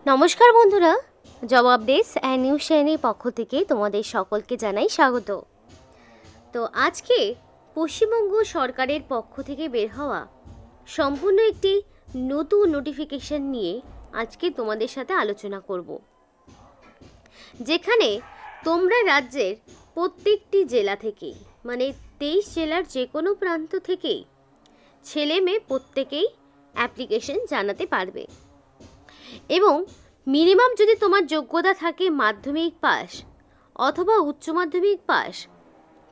নমস্কার বন্ধুরা, job updates and news চ্যানেলের পক্ষ থেকে তোমাদের সকলকে জানাই স্বাগত। তো আজকে পশ্চিমবঙ্গ সরকারের পক্ষ থেকে বের হওয়া সম্পূর্ণ একটি নতুন নোটিফিকেশন নিয়ে আজকে তোমাদের সাথে আলোচনা করব, যেখানে তোমরা রাজ্যের প্রত্যেকটি জেলা থেকেই মানে 23 জেলার যে কোনো প্রান্ত থেকেই ছেলে মেয়ে প্রত্যেকেই অ্যাপ্লিকেশন জানাতে পারবে। এবং মিনিমাম যদি তোমার যোগ্যতা থাকে মাধ্যমিক পাস অথবা উচ্চ মাধ্যমিক পাস,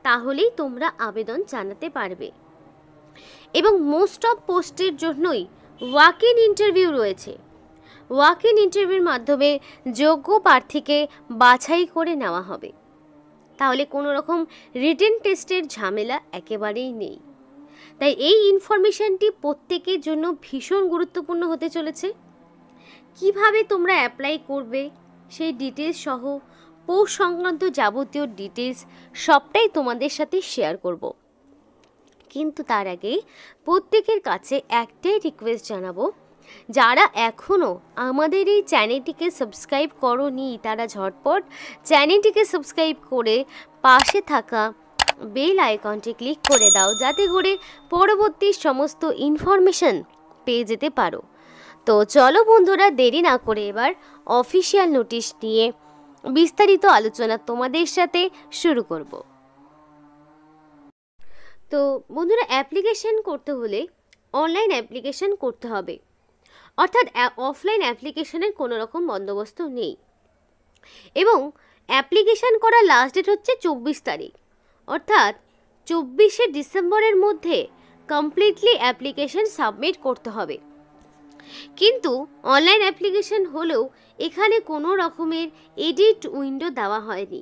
তাহলেই তোমরা আবেদন জানাতে পারবে। এবং মোস্ট অফ পোস্টের জন্যই ওয়াক ইন ইন্টারভিউ রয়েছে। ওয়াক ইন ইন্টারভিউর মাধ্যমে যোগ্য প্রার্থীকে বাছাই করে নেওয়া হবে, তাহলে কোনো রকম রিটেন টেস্টের ঝামেলা একেবারেই নেই। তাই এই ইনফরমেশনটি প্রত্যেকের জন্য ভীষণ গুরুত্বপূর্ণ হতে চলেছে। কিভাবে তোমরা অ্যাপ্লাই করবে সেই ডিটেলস সহ পোস্ট সংক্রান্ত যাবতীয় ডিটেলস সবটাই তোমাদের সাথে শেয়ার করব। কিন্তু তার আগে প্রত্যেকের কাছে একটাই রিকোয়েস্ট জানাবো, যারা এখনও আমাদের এই চ্যানেলটিকে সাবস্ক্রাইব করোনি তারা ঝটপট চ্যানেলটিকে সাবস্ক্রাইব করে পাশে থাকা বেল আইকনটি ক্লিক করে দাও, যাতে করে পরবর্তী সমস্ত ইনফরমেশন পেয়ে যেতে পারো। তো চলো বন্ধুরা, দেরি না করে এবার অফিসিয়াল নোটিশ নিয়ে বিস্তারিত আলোচনা তোমাদের সাথে শুরু করব। তো বন্ধুরা, অ্যাপ্লিকেশন করতে হলে অনলাইন অ্যাপ্লিকেশন করতে হবে, অর্থাৎ অফলাইন অ্যাপ্লিকেশনের কোনো রকম বন্দোবস্ত নেই। এবং অ্যাপ্লিকেশন করার লাস্ট ডেট হচ্ছে 24 তারিখ, অর্থাৎ 24শে ডিসেম্বরের মধ্যে কমপ্লিটলি অ্যাপ্লিকেশন সাবমিট করতে হবে। কিন্তু অনলাইন অ্যাপ্লিকেশন হলেও এখানে কোনো রকমের এডিট উইন্ডো দেওয়া হয়নি।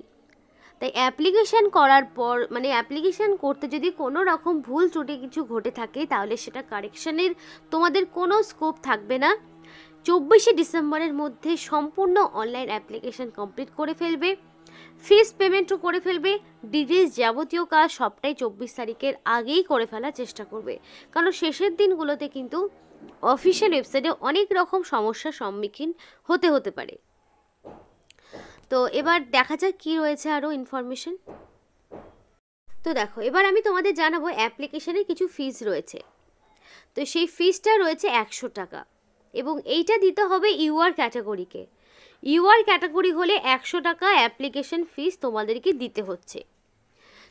তাই অ্যাপ্লিকেশন করার পর অ্যাপ্লিকেশন করতে যদি কোনো রকম ভুল ত্রুটি কিছু ঘটে থাকে, তাহলে সেটা কারেকশনের তোমাদের কোনো স্কোপ থাকবে না। 24শে ডিসেম্বরের মধ্যে সম্পূর্ণ অনলাইন অ্যাপ্লিকেশন কমপ্লিট করে ফেলবে, ফিস পেমেন্টও করে ফেলবে, ডিটেলস যাবতীয় কাজ সবটাই 24 তারিখের আগেই করে ফেলার চেষ্টা করবে। কারণ শেষের দিনগুলোতে কিন্তু অফিসিয়াল ওয়েবসাইটে অনেক রকম সমস্যার সম্মুখীন হতে পারে। তো এবার দেখা যাক কি রয়েছে আরও ইনফরমেশন। তো দেখো, এবার আমি তোমাদের জানাবো অ্যাপ্লিকেশনের কিছু ফিস রয়েছে। তো সেই ফিসটা রয়েছে 100 টাকা, এবং এইটা দিতে হবে ইউআর ক্যাটাগরিকে। ইউআর ক্যাটাগরি হলে 100 টাকা অ্যাপ্লিকেশন ফিস তোমাদেরকে দিতে হচ্ছে।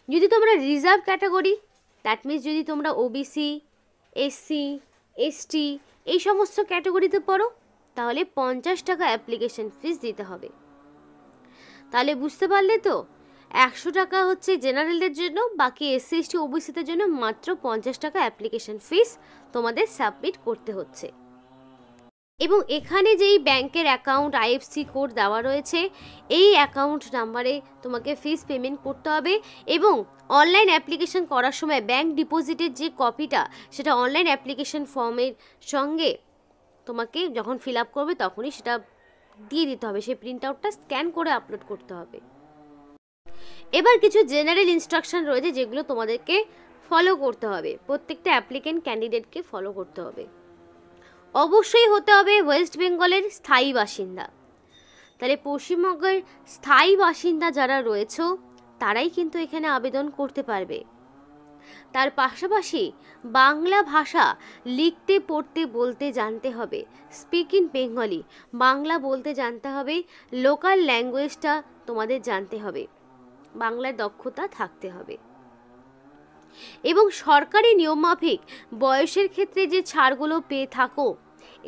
যদি তোমরা রিজার্ভ ক্যাটাগরি, দ্যাট মিনস যদি তোমরা ওবিসি, এসসি, এসটি এই সমস্ত ক্যাটাগরিতে পড়ো, তাহলে 50 টাকা অ্যাপ্লিকেশন ফিস দিতে হবে। তাহলে বুঝতে পারলে তো, 100 টাকা হচ্ছে জেনারেলদের জন্য, বাকি এসসি, এসটি, ওবিসিদের জন্য মাত্র 50 টাকা অ্যাপ্লিকেশন ফিস তোমাদের সাবমিট করতে হচ্ছে। এবং এখানে যেই ব্যাংকের অ্যাকাউন্ট আইএফসি কোড দেওয়া রয়েছে, এই অ্যাকাউন্ট নাম্বারে তোমাকে ফিস পেমেন্ট করতে হবে। এবং অনলাইন অ্যাপ্লিকেশন করার সময় ব্যাংক ডিপোজিটের যে কপিটা, সেটা অনলাইন অ্যাপ্লিকেশন ফর্মের সঙ্গে তোমাকে যখন ফিল আপ করবে তখনই সেটা দিয়ে দিতে হবে। সেই প্রিন্ট আউটটা স্ক্যান করে আপলোড করতে হবে। এবার কিছু জেনারেল ইনস্ট্রাকশন রয়েছে যেগুলো তোমাদেরকে ফলো করতে হবে, প্রত্যেকটা অ্যাপ্লিকেন্ট ক্যান্ডিডেটকে ফলো করতে হবে। অবশ্যই হতে হবে ওয়েস্ট বেঙ্গলের স্থায়ী বাসিন্দা। তাহলে পশ্চিমবঙ্গের স্থায়ী বাসিন্দা যারা রয়েছে তারাই কিন্তু এখানে আবেদন করতে পারবে। তার পাশাপাশি বাংলা ভাষা লিখতে, পড়তে, বলতে জানতে হবে, স্পিক ইন বেঙ্গলি, বাংলা বলতে জানতে হবে, লোকাল ল্যাঙ্গুয়েজটা তোমাদের জানতে হবে, বাংলার দক্ষতা থাকতে হবে। এবং সরকারি নিয়মমাফিক বয়সের ক্ষেত্রে যে ছাড়গুলো পেয়ে থাকো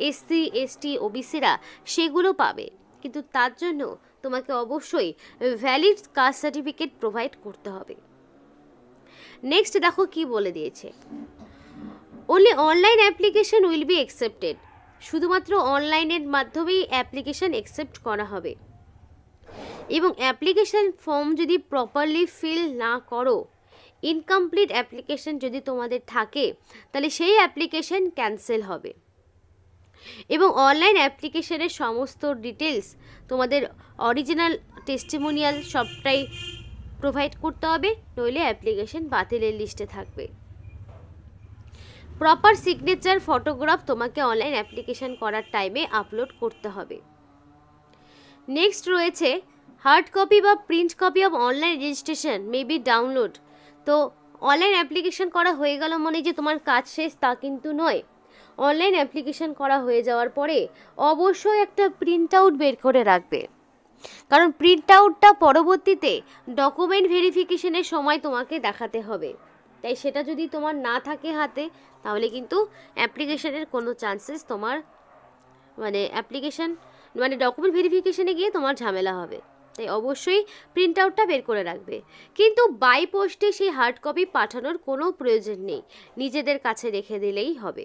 এসসি, এসটি, ওবিসিরা, সেগুলো পাবে। কিন্তু তার জন্য তোমাকে অবশ্যই ভ্যালিড কাস্ট সার্টিফিকেট প্রোভাইড করতে হবে। নেক্সট দেখো কি বলে দিয়েছে, only online application will be accepted. শুধুমাত্র অনলাইনের মাধ্যমেই অ্যাপ্লিকেশন অ্যাকসেপ্ট করা হবে। এবং অ্যাপ্লিকেশন ফর্ম যদি প্রপারলি ফিল না করো, ইনকমপ্লিট অ্যাপ্লিকেশন যদি তোমাদের থাকে, তাহলে সেই অ্যাপ্লিকেশন ক্যান্সেল হবে। এবং অনলাইন অ্যাপ্লিকেশনের সমস্ত ডিটেলস, তোমাদের অরিজিনাল টেস্টিমোনিয়াল সবটাই প্রোভাইড করতে হবে, নইলে অ্যাপ্লিকেশন বাতিলের লিস্টে থাকবে। প্রপার সিগনেচার ফটোগ্রাফ তোমাকে অনলাইন অ্যাপ্লিকেশন করার টাইমে আপলোড করতে হবে। নেক্সট রয়েছে হার্ড কপি বা print copy of online registration may be download. তো অনলাইন অ্যাপ্লিকেশন করা হয়ে গেল মানে যে তোমার কাজ শেষ তা কিন্তু নয়। অনলাইন অ্যাপ্লিকেশন করা হয়ে যাওয়ার পরে অবশ্যই একটা প্রিন্ট আউট বের করে রাখবে, কারণ প্রিন্ট আউটটা পরবর্তীতে ডকুমেন্ট ভেরিফিকেশনের সময় তোমাকে দেখাতে হবে। তাই সেটা যদি তোমার না থাকে হাতে, তাহলে কিন্তু অ্যাপ্লিকেশনের কোনো চান্সেস তোমার মানে ডকুমেন্ট ভেরিফিকেশনে গিয়ে তোমার ঝামেলা হবে। তাই অবশ্যই প্রিন্ট আউটটা বের করে রাখবে। কিন্তু বাই পোস্টে সেই হার্ড কপি পাঠানোর কোনো প্রয়োজন নেই, নিজেদের কাছে রেখে দিলেই হবে।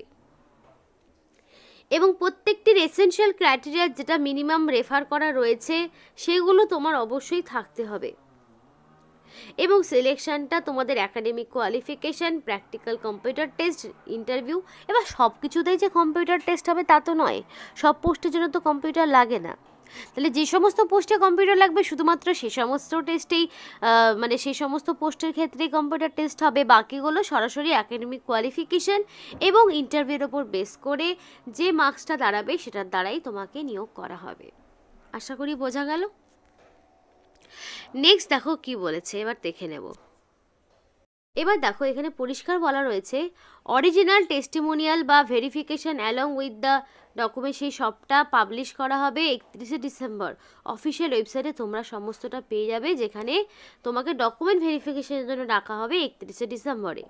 এবং প্রত্যেকটির এসেনশিয়াল ক্রাইটেরিয়া যেটা মিনিমাম রেফার করা রয়েছে সেগুলো তোমার অবশ্যই থাকতে হবে। এবং সিলেকশনটা তোমাদের academic qualification, practical computer test, interview, এবার সব কিছুতেই যে কম্পিউটার টেস্ট হবে তা তো নয়, সব পোস্টের জন্য তো কম্পিউটার লাগে না। তাহলে যে সমস্ত পোস্টে কম্পিউটার লাগবে শুধুমাত্র সে সমস্ত টেস্টেই সেই সমস্ত পোস্টের ক্ষেত্রেই কম্পিউটার টেস্ট হবে, বাকিগুলো সরাসরি একাডেমিক কোয়ালিফিকেশান এবং ইন্টারভিউর ওপর বেস করে যে মার্কসটা দাঁড়াবে সেটার দ্বারাই তোমাকে নিয়োগ করা হবে। আশা করি বোঝা গেল। নেক্সট দেখো কি বলেছে, এবার দেখে নেব। এবার দেখো এখানে পরিষ্কার বলা রয়েছে অরিজিনাল টেস্টিমোনিয়াল বা verification along with the document সেই সবটা পাবলিশ করা হবে 31শে ডিসেম্বর। অফিসিয়াল ওয়েবসাইটে তোমরা সমস্তটা পেয়ে যাবে, যেখানে তোমাকে ডকুমেন্ট ভেরিফিকেশনের জন্য ডাকা হবে 31শে ডিসেম্বরে।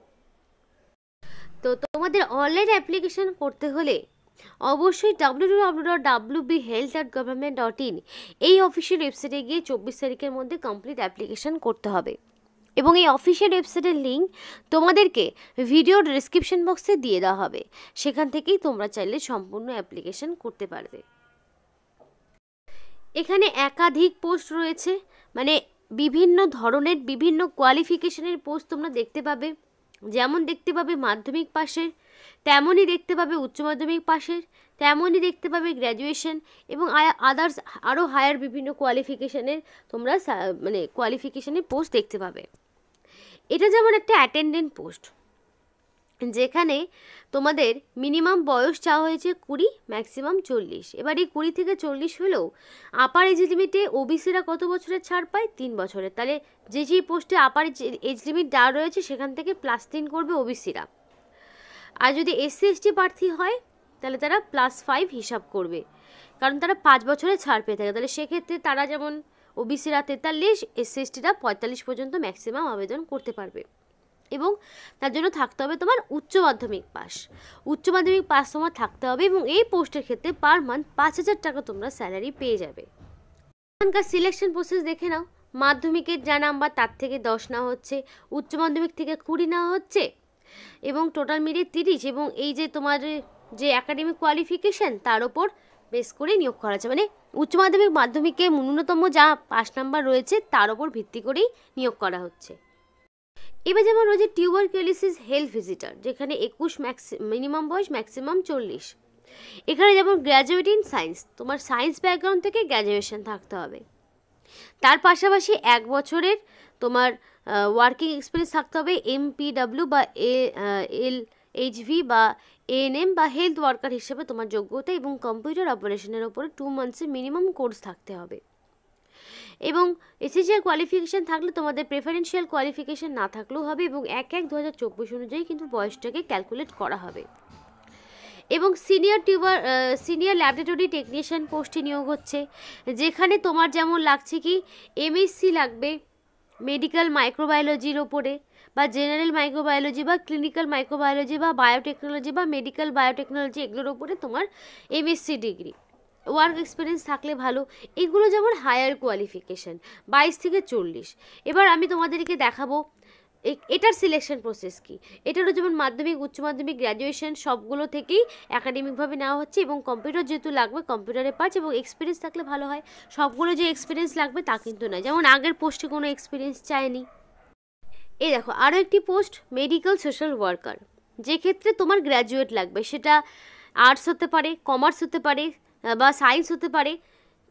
তো তোমাদের অনলাইন অ্যাপ্লিকেশন করতে হলে অবশ্যই www.wbhealth.government.in এই অফিসিয়াল ওয়েবসাইটে গিয়ে 24 তারিখের মধ্যে কমপ্লিট অ্যাপ্লিকেশন করতে হবে। এবং এই অফিসিয়াল ওয়েবসাইটের লিঙ্ক তোমাদেরকে ভিডিওর ডেসক্রিপশন বক্সে দিয়ে দেওয়া হবে, সেখান থেকেই তোমরা চাইলে সম্পূর্ণ অ্যাপ্লিকেশন করতে পারবে। এখানে একাধিক পোস্ট রয়েছে, মানে বিভিন্ন ধরনের বিভিন্ন কোয়ালিফিকেশনের পোস্ট তোমরা দেখতে পাবে। যেমন দেখতে পাবে মাধ্যমিক পাশের, তেমনই দেখতে পাবে উচ্চ মাধ্যমিক পাশের, তেমনই দেখতে পাবে গ্র্যাজুয়েশন এবং আদার্স আরও হায়ার বিভিন্ন কোয়ালিফিকেশনের তোমরা কোয়ালিফিকেশনের পোস্ট দেখতে পাবে। এটা যেমন একটা অ্যাটেন্ডেন্ট পোস্ট, যেখানে তোমাদের মিনিমাম বয়স চাওয়া হয়েছে 20, ম্যাক্সিমাম 40। এবার এই 20 থেকে 40 হলেও আপার এজ লিমিটে ওবিসিরা কত বছরের ছাড় পায়? 3 বছরের। তাহলে যে পোস্টে আপার এজ লিমিট দেওয়া রয়েছে সেখান থেকে +3 করবে ওবিসিরা। আর যদি SC ST প্রার্থী হয় তাহলে তারা +5 হিসাব করবে, কারণ তারা 5 বছরের ছাড় পেয়ে থাকে। তাহলে সেক্ষেত্রে তারা যেমন ওবিসিরা 43, SC STরা 45 পর্যন্ত ম্যাক্সিমাম আবেদন করতে পারবে। এবং তার জন্য থাকতে হবে তোমার উচ্চ মাধ্যমিক পাস। উচ্চ মাধ্যমিক পাস তোমার থাকতে হবে এবং এই পোস্টের ক্ষেত্রে পার মান্থ 5,000 টাকা তোমরা স্যালারি পেয়ে যাবে। এখানকার সিলেকশন প্রসেস দেখে নাও। মাধ্যমিকের যা নাম্বার তার থেকে 10 নেওয়া হচ্ছে, উচ্চ মাধ্যমিক থেকে 20 নেওয়া হচ্ছে এবং টোটাল মিলিয়ে 30, এবং এই যে তোমার যে একাডেমিক কোয়ালিফিকেশান তার ওপর বেস করে নিয়োগ করা হচ্ছে। মানে উচ্চ মাধ্যমিক মাধ্যমিকে ন্যূনতম যা পাস নাম্বার রয়েছে তার ওপর ভিত্তি করেই নিয়োগ করা হচ্ছে। এবার যেমন রয়েছে টিউবারকিউলোসিস হেলথ ভিজিটার, যেখানে 21 মিনিমাম বয়স, ম্যাক্সিমাম 40। এখানে যেমন গ্র্যাজুয়েট ইন সায়েন্স, তোমার সায়েন্স ব্যাকগ্রাউন্ড থেকে গ্র্যাজুয়েশন থাকতে হবে। তার পাশাপাশি 1 বছরের তোমার ওয়ার্কিং এক্সপিরিয়েন্স থাকতে হবে, MPW বা LHV বা ANM বা হেলথ ওয়ার্কার হিসেবে তোমার যোগ্যতা, এবং কম্পিউটার অপারেশনের ওপরে 2 মান্থসের মিনিমাম কোর্স থাকতে হবে। এবং এসএসসির কোয়ালিফিকেশান থাকলে তোমাদের প্রেফারেন্সিয়াল কোয়ালিফিকেশান না থাকলেও হবে, এবং 1/1/2024 অনুযায়ী কিন্তু বয়সটাকে ক্যালকুলেট করা হবে। এবং সিনিয়র ল্যাবরেটরি টেকনিশিয়ান পোস্টে নিয়োগ হচ্ছে, যেখানে তোমার যেমন লাগছে কি MSc লাগবে মেডিকেল মাইক্রোবায়োলজির ওপরে, বা জেনারেল মাইক্রোবায়োলজি বা ক্লিনিক্যাল মাইক্রোবায়োলজি বা বায়োটেকনোলজি বা মেডিকেল বায়োটেকনোলজি, এগুলোর ওপরে তোমার MSc ডিগ্রি, ওয়ার্ক এক্সপিরিয়েন্স থাকলে ভালো। এগুলো যেমন হায়ার কোয়ালিফিকেশান 22 থেকে 40। এবার আমি তোমাদেরকে দেখাবো এটার সিলেকশন প্রসেস কি। এটারও যেমন মাধ্যমিক, উচ্চ মাধ্যমিক, গ্র্যাজুয়েশন সবগুলো থেকেই একাডেমিকভাবে নেওয়া হচ্ছে, এবং কম্পিউটার যেহেতু লাগবে কম্পিউটারে পার্টস, এবং এক্সপিরিয়েন্স থাকলে ভালো হয়। সবগুলো যে এক্সপিরিয়েন্স লাগবে তা কিন্তু নয়, যেমন আগের পোস্টে কোনো এক্সপিরিয়েন্স চায়নি। এই দেখো আরও একটি পোস্ট মেডিকেল সোশ্যাল ওয়ার্কার, যে ক্ষেত্রে তোমার গ্র্যাজুয়েট লাগবে, সেটা আর্টস হতে পারে, কমার্স হতে পারে বা সায়েন্স হতে পারে।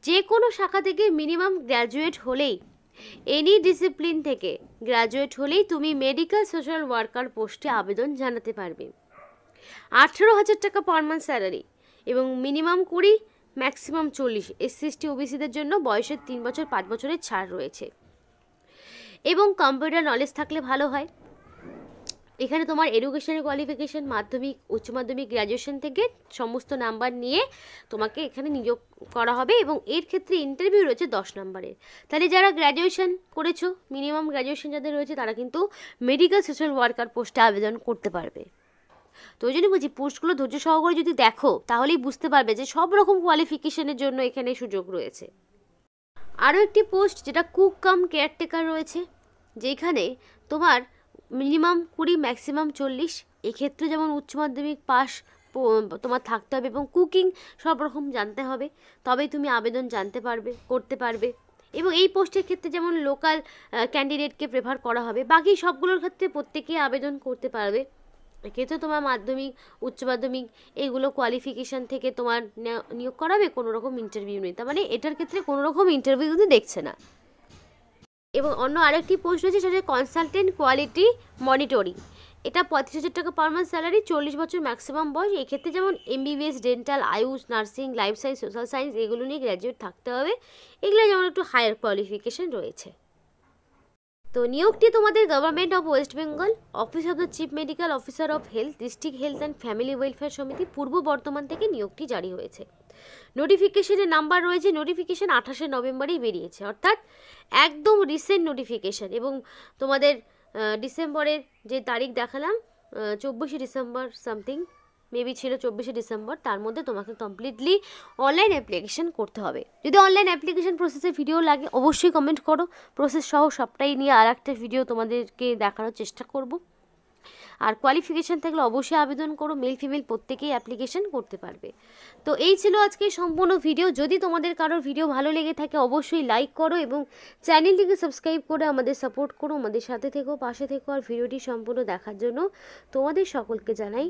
যে কোনো শাখা থেকে মিনিমাম গ্র্যাজুয়েট হলেই, এনি ডিসিপ্লিন থেকে গ্র্যাজুয়েট হলেই তুমি মেডিকেল সোশ্যাল ওয়ার্কার পোস্টে আবেদন জানাতে পারবে। 18,000 টাকা পার মান্থ স্যালারি এবং মিনিমাম 20, ম্যাক্সিমাম 40, এসসি এসটি ওবিসিদের জন্য বয়সের 3 বছর 5 বছরের ছাড় রয়েছে। এবং কম্পিউটার নলেজ থাকলে ভালো হয়। এখানে তোমার এডুকেশনের কোয়ালিফিকেশন মাধ্যমিক, উচ্চ মাধ্যমিক, গ্র্যাজুয়েশন থেকে সমস্ত নাম্বার নিয়ে তোমাকে এখানে নিয়োগ করা হবে এবং এর ক্ষেত্রে ইন্টারভিউ রয়েছে 10 নম্বরের। তাহলে যারা গ্র্যাজুয়েশন করেছো, মিনিমাম গ্র্যাজুয়েশন যাদের রয়েছে, তারা কিন্তু মেডিকেল সোশ্যাল ওয়ার্কার পোস্টে আবেদন করতে পারবে। তো ওই জন্য বলছি, পোস্টগুলো ধৈর্য সহকারে যদি দেখো তাহলেই বুঝতে পারবে যে সব রকম কোয়ালিফিকেশনের জন্য এখানে সুযোগ রয়েছে। আরও একটি পোস্ট যেটা কুক কাম কেয়ারটেকার রয়েছে, যেখানে তোমার মিনিমাম 20, ম্যাক্সিমাম 40। এক্ষেত্রে যেমন উচ্চ মাধ্যমিক পাস তোমার থাকতে হবে এবং কুকিং সব রকম জানতে হবে, তবেই তুমি আবেদন করতে পারবে। এবং এই পোস্টের ক্ষেত্রে যেমন লোকাল ক্যান্ডিডেটকে প্রেফার করা হবে, বাকি সবগুলোর ক্ষেত্রে প্রত্যেকেই আবেদন করতে পারবে। এক্ষেত্রে তোমার মাধ্যমিক, উচ্চ মাধ্যমিক এইগুলো কোয়ালিফিকেশান থেকে তোমার নিয়োগ করাবে, কোনো রকম ইন্টারভিউ নেই। তার মানে এটার ক্ষেত্রে কোনো রকম ইন্টারভিউ কিন্তু দেখছে না। এবং অন্য আরেকটি পোস্ট রয়েছে, সেটা কনসালটেন্ট কোয়ালিটি মনিটরিং। এটা 35,000 টাকা পার মান্থ স্যালারি, 40 বছর ম্যাক্সিমাম বয়স। এক্ষেত্রে যেমন MBBS, dental, Ayush, nursing, life science, social science এগুলো নিয়ে গ্র্যাজুয়েট থাকতে হবে। এগুলো যেমন একটু হায়ার কোয়ালিফিকেশান রয়েছে। তো নিয়োগটি তোমাদের government of West Bengal, office of the chief medical officer of health, district health and family welfare সমিতি, পূর্ব বর্ধমান থেকে নিয়োগটি জারি হয়েছে। নোটিফিকেশনের নাম্বার রয়েছে, নোটিফিকেশন 28শে নভেম্বরেই বেরিয়েছে, অর্থাৎ একদম রিসেন্ট নোটিফিকেশন। এবং তোমাদের ডিসেম্বরের যে তারিখ দেখালাম, 24শে ডিসেম্বর সামথিং মেবি ছিল, 24শে ডিসেম্বর, তার মধ্যে তোমাকে কমপ্লিটলি অনলাইন অ্যাপ্লিকেশন করতে হবে। যদি অনলাইন অ্যাপ্লিকেশন প্রসেসের ভিডিও লাগে অবশ্যই কমেন্ট করো, প্রসেস সহ সবটাই নিয়ে আর একটা ভিডিও তোমাদেরকে দেখানোর চেষ্টা করব। আর কোয়ালিফিকেশান থাকলে অবশ্যই আবেদন করো, মেল ফিমেল প্রত্যেকেই অ্যাপ্লিকেশন করতে পারবে। তো এই ছিল আজকে সম্পূর্ণ ভিডিও। যদি তোমাদের কারোর ভিডিও ভালো লেগে থাকে অবশ্যই লাইক করো এবং চ্যানেলটিকে সাবস্ক্রাইব করে আমাদের সাপোর্ট করো, আমাদের সাথে থেকো, পাশে থেকো। আর ভিডিওটি সম্পূর্ণ দেখার জন্য তোমাদের সকলকে জানাই